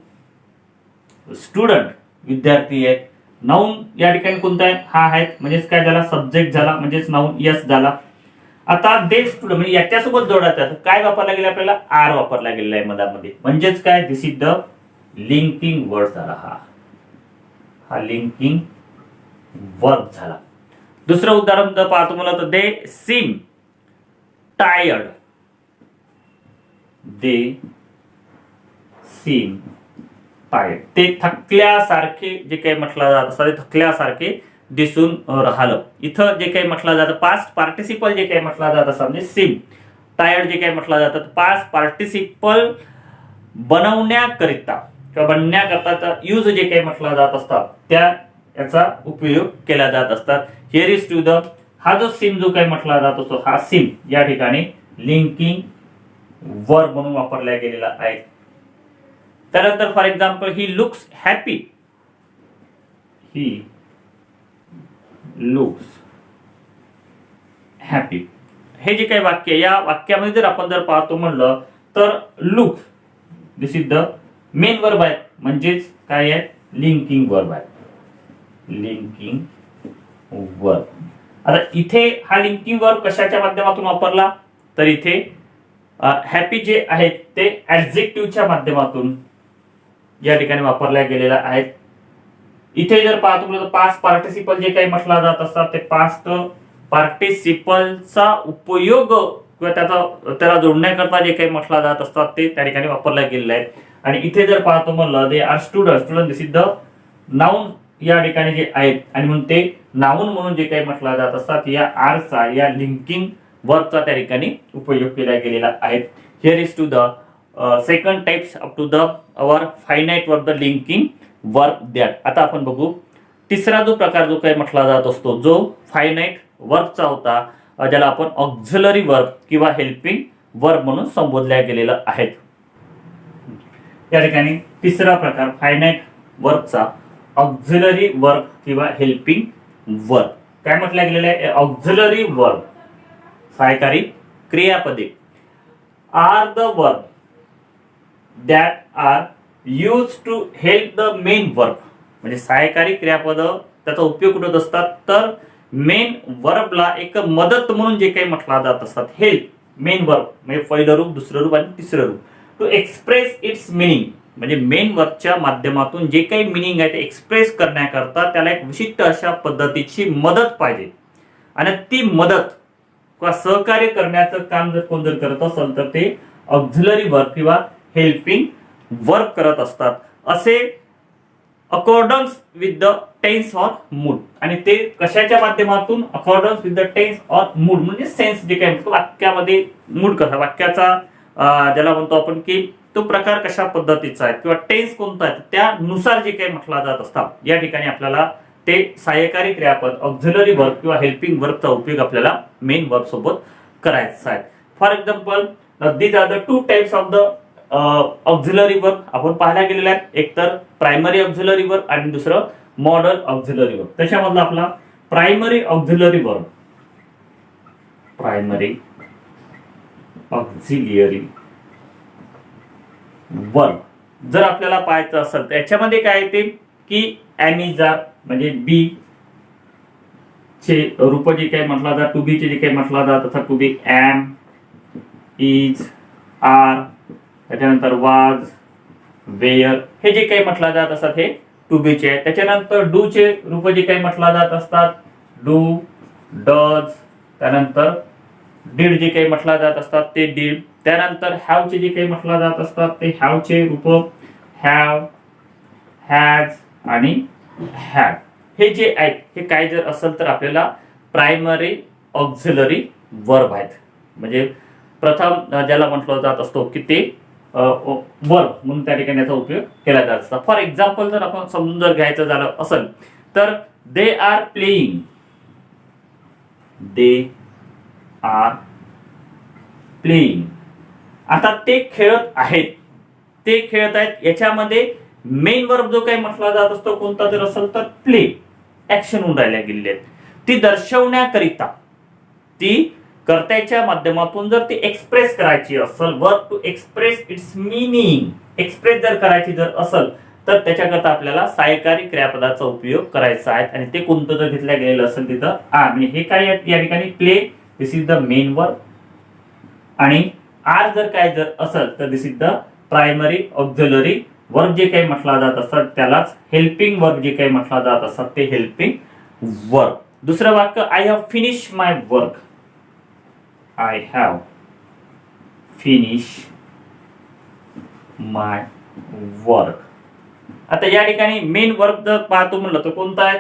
स्टुडंट विद्यार्थी आहेत, नाउन या ठिकाणी कोणता आहे हा आहेत म्हणजेच काय झाला सब्जेक्ट झाला म्हणजेच नाउन यस झाला. आता दे स्टुडंट म्हणजे याच्यासोबत जोडायचं काय वापरला गेला आपल्याला आर वापरला गेलेला आहे मधामध्ये म्हणजेच काय दिस इज द लिंकिंग वर्ड झाला, हा लिंकिंग वर्ड झाला. दुसरं उदाहरण जर पाहतो मला तर दे सीम टायर्ड, दे सीम टायर्ड, ते थकल्यासारखे जे काही म्हटलं जात असतं ते थकल्यासारखे दिसून राहिलं. इथं जे काही म्हटलं जातं पास्ट पार्टिसिपल जे काही म्हटलं जात असतं म्हणजे सीम टायर्ड जे काही म्हटलं जातं पास्ट पार्टिसिपल बनवण्याकरिता किंवा बनण्याकरता यूज जे काही म्हटलं जात असतात त्या याचा उपयोग केला जात असतात. हिअर इज टू द हा जो सिम जो काही म्हटला जात असतो हा सिम या ठिकाणी लिंकिंग वर्ब म्हणून वापरला गेलेला आहे. त्यानंतर for example he looks happy, he looks happy, हे जे काही वाक्य या वाक्यामध्ये जर आपण जर पाहतो म्हणलं तर look this is the main verb आहे म्हणजेच काय आहे लिंकिंग वर्ब आहे, लिंकिंग वर्ब. आता इथे हा लिंकिंग वर्ब कशाच्या माध्यमातून वापरला तर इथे हॅपी जे आहेत ते ऍडजेक्टिव्हच्या माध्यमातून या ठिकाणी वापरल्या गेलेला आहे. इथे जर पाहतो तर पास्ट पार्टिसिपल जे काही म्हटलं जात असतात ते पास्ट पार्टिसिपलचा उपयोग किंवा त्याला जोडण्याकरता जे काही म्हटलं जात असतात ते त्या ठिकाणी वापरला गेलेला आहे. आणि इथे जर पाहतो म्हणलं they are student, student this is the noun या ठिकाणी जे आहेत आणि म्हणून ते नाउन म्हणून जे काही म्हटलं जात असतात या आरचा या लिंकिंग वर्बचा त्या ठिकाणी उपयोग केला गेलेला आहे. Here is to the second types up to the our finite verb the linking verb that. आता आपण बघू तिसरा जो प्रकार जो काही म्हटला जात असतो जो फायनाइट वर्बचा होता ज्याला आपण ऑक्झिलरी वर्ब किंवा हेल्पिंग वर्ब म्हणून संबोधल्या गेलेला आहे. या ठिकाणी तिसरा प्रकार फायनाइट वर्बचा ऑक्झिलरी वर्ब किंवा हेल्पिंग वर्ब काय म्हटलं गेलेलं आहे ऑक्झिलरी वर्ब सहाय्यकारी क्रियापदे are the verb that are use to help the main verb म्हणजे सहाय्यकारी क्रियापद त्याचा उपयोग कुठे होत असतात तर मेन वर्बला एक मदत म्हणून जे काही म्हटलं जात असतात हेल्प मेन वर्ब म्हणजे पहिलं रूप दुसरं रूप आणि तिसरं rook to express its meaning म्हणजे मेन वर्बच्या माध्यमातून जे काही मिनिंग आहे ते एक्सप्रेस करण्याकरता त्याला एक विशिष्ट अशा पद्धतीची मदत पाहिजे आणि ती मदत किंवा सहकार्य करण्याचं काम जर कोण जर करत असेल तर ते ऑक्झिलरी वर्ब किंवा हेल्पिंग वर्ब करत असतात असे accordance with the tense or mood. आणि ते कशाच्या माध्यमातून accordance with the tense or mood म्हणजे सेन्स जे काही म्हणतो वाक्यामध्ये मूड कसा वाक्याचा ज्याला म्हणतो आपण की तो प्रकार कशा पद्धतीचा आहे किंवा टेन्स कोणता आहे त्यानुसार जे काही म्हटलं जात असतात या ठिकाणी आपल्याला ते सहाय्यकारी क्रियापद ऑक्झिलरी वर्ब किंवा हेल्पिंग वर्बचा उपयोग आपल्याला मेन वर्ब सोबत करायचा आहे. For example these are the two types of the auxiliary verb आपण पाहायला गेलेला आहे एक तर प्रायमरी ऑक्झिलरी वर्ब आणि दुसरं मॉडल ऑक्झिलरी वर्ब. त्याच्यामधला आपला primary auxiliary verb primary auxiliary verb जर आपल्याला पाहायचं असेल तर याच्यामध्ये काय येते की ॲमिजार म्हणजे बी चे रूप जे काही म्हटलं जात टू बी चे जे काही म्हटलं जात तसं to be am is are त्याच्यानंतर वाज वेअर हे जे काही म्हटलं जात असतात हे टू बी चे आहे. त्याच्यानंतर डू चे रूप जे काही म्हटलं जात असतात डू डज त्यानंतर डीड जे काही म्हटलं जात असतात ते डीड. त्यानंतर हॅव चे जे काही म्हटलं जात असतात ते हॅव चे रूप हॅव हॅज आणि हॅड. हे जे आहेत हे काय जर असेल तर आपल्याला प्रायमरी ऑक्झिलरी वर्ब आहेत. म्हणजे प्रथम ज्याला म्हटलं जात असतो की ते वर्ब म्हणून त्या ठिकाणी याचा उपयोग केला जात असतो. फॉर एक्झाम्पल जर आपण समजून जर घ्यायचं झालं असेल तर they are playing, they are playing. आता ते खेळत आहेत, ते खेळत आहेत याच्यामध्ये मेन वर्ब जो काही म्हटला जात असतो कोणता जर असेल तर प्ले, ऍक्शन होऊन राहिल्या गेलेली आहेत. ती दर्शवण्याकरिता, ती कर्त्याच्या माध्यमातून जर ती एक्सप्रेस करायची असेल, verb to express its meaning, express जर करायची जर असेल तर त्याच्याकरता आपल्याला सहाय्यकारी क्रियापदाचा उपयोग करायचा आहे. आणि ते कोणतं जर घेतल्या गेलेलं असेल तिथं म्हणजे हे काय या ठिकाणी play, this is the main verb. आणि आर जर काय जर असेल तर this is the primary auxiliary verb. जे काही म्हटला जात असतात त्यालाच हेल्पिंग वर्ब जे काही म्हटला जात असतात ते हेल्पिंग वर्ब. दुसरं वाक्य I have finish my work, I have finish my work. आता या ठिकाणी मेन वर्ब जर पाहतो म्हणलं तर कोणता आहे,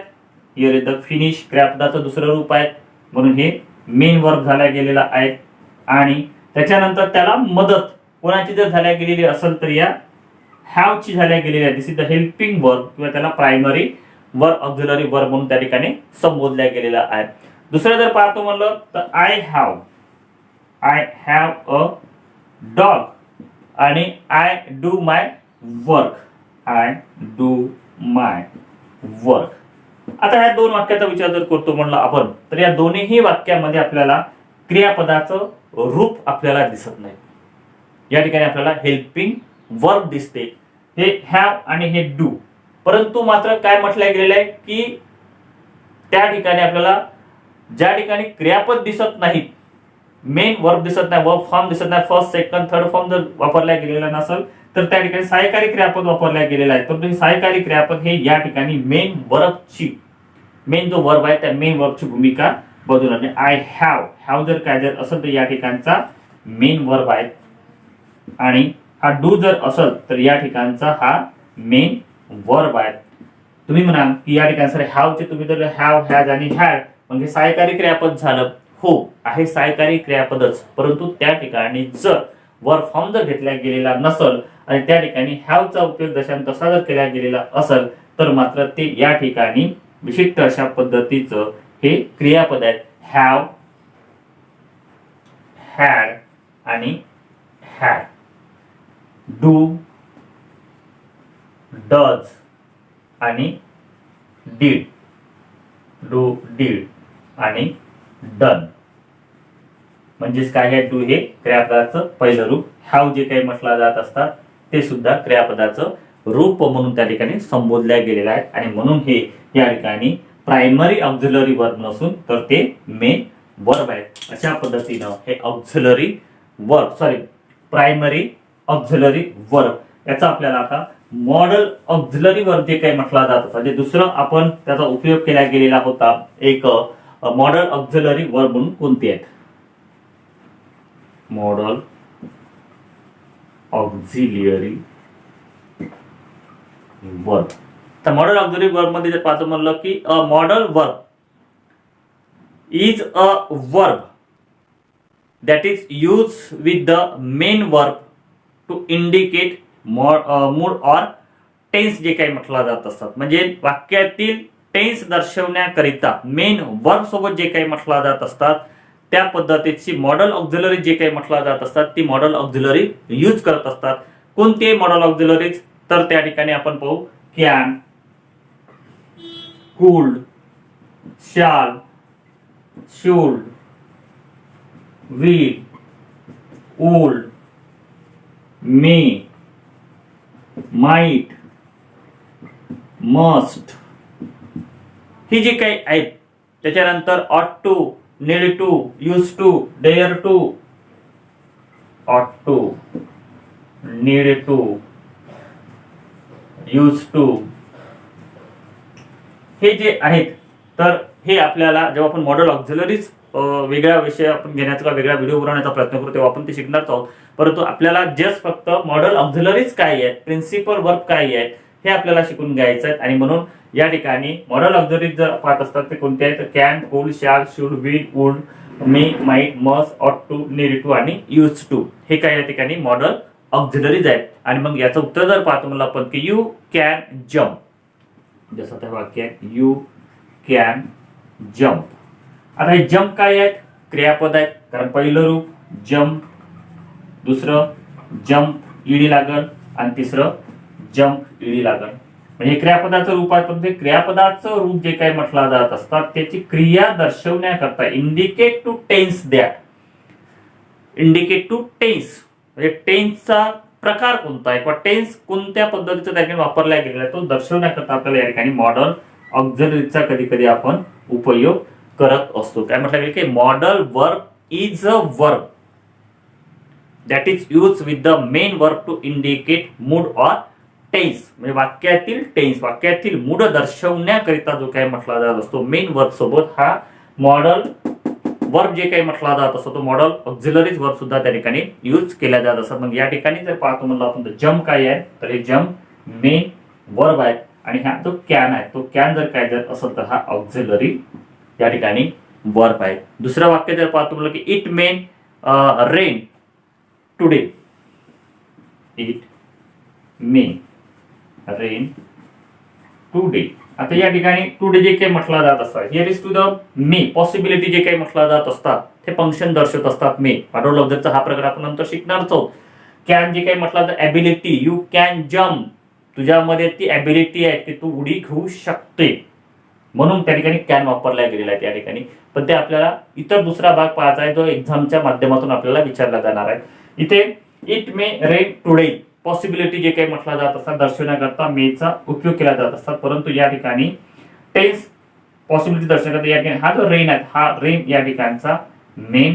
हिअर इज द फिनिश क्रियापदाचं दुसरं रूप आहे म्हणून हे मेन वर्ब झाला गेलेला आहे. आणि त्याच्यानंतर त्याला मदत कोणाची जर झाल्या गेलेली असेल तर या हॅव ची झाल्या गेलेली आहे, दिस इज द हेल्पिंग वर्ब किंवा त्याला प्रायमरी वर्ब ऑक्झिलरी वर्ब म्हणून त्या ठिकाणी संबोधल्या गेलेला आहे. दुसरं जर पाहतो म्हणलं तर आय हॅव अ डॉग आणि I do my work, I do my work. आता ह्या दोन वाक्याचा विचार जर करतो म्हणलं आपण तर या दोन्ही वाक्यामध्ये आपल्याला क्रियापदाचं रूप आपल्याला दिसत नाही. या ठिकाणी आपल्याला हेल्पिंग वर्ब दिसते, हे हॅव आणि हे डू. परंतु मात्र काय म्हटलं गेलेलं आहे की त्या ठिकाणी आपल्याला ज्या ठिकाणी क्रियापद दिसत नाहीत, मेन वर्ब दिसत नाही, वर्ब फॉर्म दिसत नाही, फर्स्ट सेकंड थर्ड फॉर्म जर वापरला गेलेला नसेल तर त्या ठिकाणी सहाय्यकारी क्रियापद वापरल्या गेलेला आहे. तर सहाय्यकारी क्रियापद हे या ठिकाणी मेन वर्बची, मेन जो वर्ब आहे त्या मेन वर्बची भूमिका बदलून आय हॅव जर काय जर असेल तर या ठिकाणचा मेन वर्ब आहे. आणि हा डू जर असेल तर या ठिकाणचा हा मेन वर्ब आहे. तुम्ही म्हणाल की या ठिकाणी सर हॅवचे तुम्ही जर हॅव हॅज आणि हॅड म्हणजे सहाय्यकारी क्रियापद झालं, हो आहे सहाय्यकारी क्रियापदच. परंतु त्या ठिकाणी जर वर्ब फॉर्म जर घेतला गेलेला नसेल आणि त्या ठिकाणी हॅवचा उपयोग जशा तसा जर केला गेलेला असेल तर मात्र ते या ठिकाणी विशिष्ट अशा पद्धतीचं हे क्रियापद आहे. हॅव, हॅड आणि हॅड, डू, डज आणि डीड, डू डीड आणि डन. म्हणजेच काय आहे, डू हे क्रियापदाचं पहिलं रूप, हॅव जे काही म्हटलं जात असतात ते सुद्धा क्रियापदाचं रूप म्हणून त्या ठिकाणी संबोधल्या गेलेलं आहे. आणि म्हणून हे या ठिकाणी प्रायमरी ऑक्झिलरी वर्ब नसून तर ते मेन वर्ब आहे. अशा पद्धतीनं हे auxiliary verb primary auxiliary verb याचा आपल्याला आता मॉडल ऑक्झिलरी वर्ब जे काही म्हटला जात होता, म्हणजे दुसरं आपण त्याचा उपयोग केला गेलेला होता एक मॉडल ऑक्झिलरी वर्ब म्हणून कोणती आहेत, मॉडल ऑक्झिलियरी वर्ब. तर मॉडल ऑक्झिलरी वर्ब मध्ये जर पाहतो म्हणलं की a modal verb is a verb that is used with the main verb to indicate mood or tense जे काही म्हटला जात असतात. म्हणजे वाक्यातील टेन्स दर्शवण्याकरिता मेन वर्ब सोबत जे काही म्हटला जात असतात त्या पद्धतीची मॉडल ऑक्झिलरी जे काही म्हटला जात असतात ती मॉडल ऑक्झिलरी यूज करत असतात. कोणते मॉडल ऑक्झिलरीज तर त्या ठिकाणी आपण पाहू कॅन, कुड, शाल, should, will, would, may, might, must ही जी काही आहेत त्याच्यानंतर ought to, need to, used to, dare to, ought to, need to, used to हे जे आहेत तर हे आपल्याला जेव्हा आपण मॉडल ऑक्झिलरीज वेगळ्या विषय आपण घेण्याचा वेगळा व्हिडिओ बनवण्याचा प्रयत्न करू तेव्हा आपण ते शिकणार आहोत. परंतु आपल्याला जस्ट फक्त मॉडल ऑक्झिलरीज काय आहेत, प्रिन्सिपल वर्ब काय आहेत हे आपल्याला शिकून घ्यायचं आहे. आणि म्हणून या ठिकाणी मॉडल ऑक्झिलरी जर पाहत असतात ते कोणते आहेत, can, could, shall, should, will, would, may, might, must, ought to, need to आणि यूज टू हे काय या ठिकाणी मॉडल ऑक्झिलरीज आहेत. आणि मग याचं उत्तर जर पाहतो म्हणलं आपण की यू कॅन जम्प, जसं त्या वाक्यात यू कॅन जम्प. आता हे जम्प काय आहेत, क्रियापद आहेत, कारण पहिलं रूप जम्प, दुसरं जम्प ईडी लागल आणि तिसरं जम्प ईडी लागल. म्हणजे क्रियापदाचं रूप आहे, पण ते क्रियापदाचं रूप जे काही म्हटलं जात असतात त्याची क्रिया दर्शवण्याकरता इंडिकेट टू टेन्स द्या. इंडिकेट टू टेन्स म्हणजे टेन्सचा प्रकार कोणता आहे किंवा टेन्स कोणत्या पद्धतीचा त्या ठिकाणी वापरला गेलेला आहे तो दर्शवण्याकरता आपल्याला या ठिकाणी मॉडल ऑक्झिलरीचा कधी कधी आपण उपयोग करत असतो. काय म्हटलं की modal verb is a verb that is used with the main verb to indicate mood or tense. म्हणजे वाक्यातील टेन्स, वाक्यातील मूड दर्शवण्याकरिता जो काही म्हटला जात असतो मेन वर्ब सोबत हा मॉडल वर्ब जे काही म्हटला जात असतो तो मॉडल ऑक्झिलरीज वर्ब सुद्धा त्या ठिकाणी यूज केला जात असतात. मग या ठिकाणी जर पाहतो म्हणलं आपण तर जम्प काय आहे, तर हे जम्प मेन वर्ब आहे आणि हा जो कॅन आहे तो कॅन जर काय जर असेल तर हा ऑक्झिलरी या ठिकाणी वर्ब आहे. दुसरं वाक्य जर पाहतो म्हणलं की it may rain today, it may rain today. आता या ठिकाणी टुडे जे काही म्हटलं जात असतात here is to the may possibility जे काही म्हटलं जात असतात ते फंक्शन दर्शवत असतात. मे मॉडल ऑब्जेक्टचा हा प्रकार आपण नंतर शिकणारच आहोत. कॅन जे काही म्हटलं तर ॲबिलिटी, यू कॅन जम्प, तुझ्यामध्ये ती ॲबिलिटी आहे की तू उडी घेऊ शकते म्हणून त्या ठिकाणी कॅन वापरला गेलेला आहे त्या ठिकाणी. पण ते आपल्याला इतर दुसरा भाग पाहायचा आहे जो एक्झामच्या माध्यमातून आपल्याला विचारला जाणार आहे. इथे it may rain today possibility जे काही म्हटलं जात असतात दर्शवण्याकरता मेचा उपयोग केला जात असतात. परंतु या ठिकाणी टेन्स पॉसिबिलिटी दर्शवण्याकरता या ठिकाणी हा जो रेन आहे हा रेन या ठिकाणचा मेन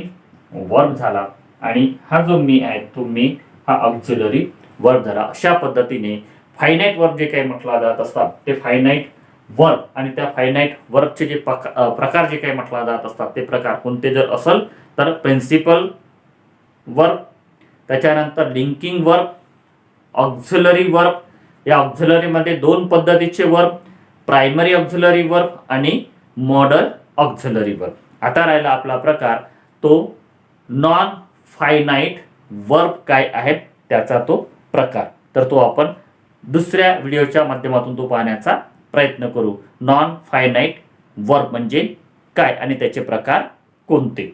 वर्ब झाला आणि हा जो मे आहे तो मे हा ऑक्झिलरी वर्ब झाला. अशा पद्धतीने फायनाईट वर्ब जे काही म्हटलं जात असतात ते फायनाईट वर्ब आणि त्या फायनाईट वर्बचे जे प्रकार जे काही म्हटलं जात असतात ते प्रकार कोणते जर असेल तर प्रिन्सिपल वर्ब, त्याच्यानंतर लिंकिंग वर्ब, ऑक्झिलरी वर्ब. या ऑक्झिलरी मध्ये दोन पद्धतीचे वर्ब, प्रायमरी ऑक्झिलरी वर्ब आणि मॉडल ऑक्झिलरी वर्ब. आता राहिला आपला प्रकार तो नॉन फायनाईट वर्ब काय आहे त्याचा तो प्रकार. तर तो आपण दुसऱ्या व्हिडिओच्या माध्यमातून तो पाहण्याचा प्रयत्न करू. नॉन फायनाईट वर्ब म्हणजे काय आणि त्याचे प्रकार कोणते.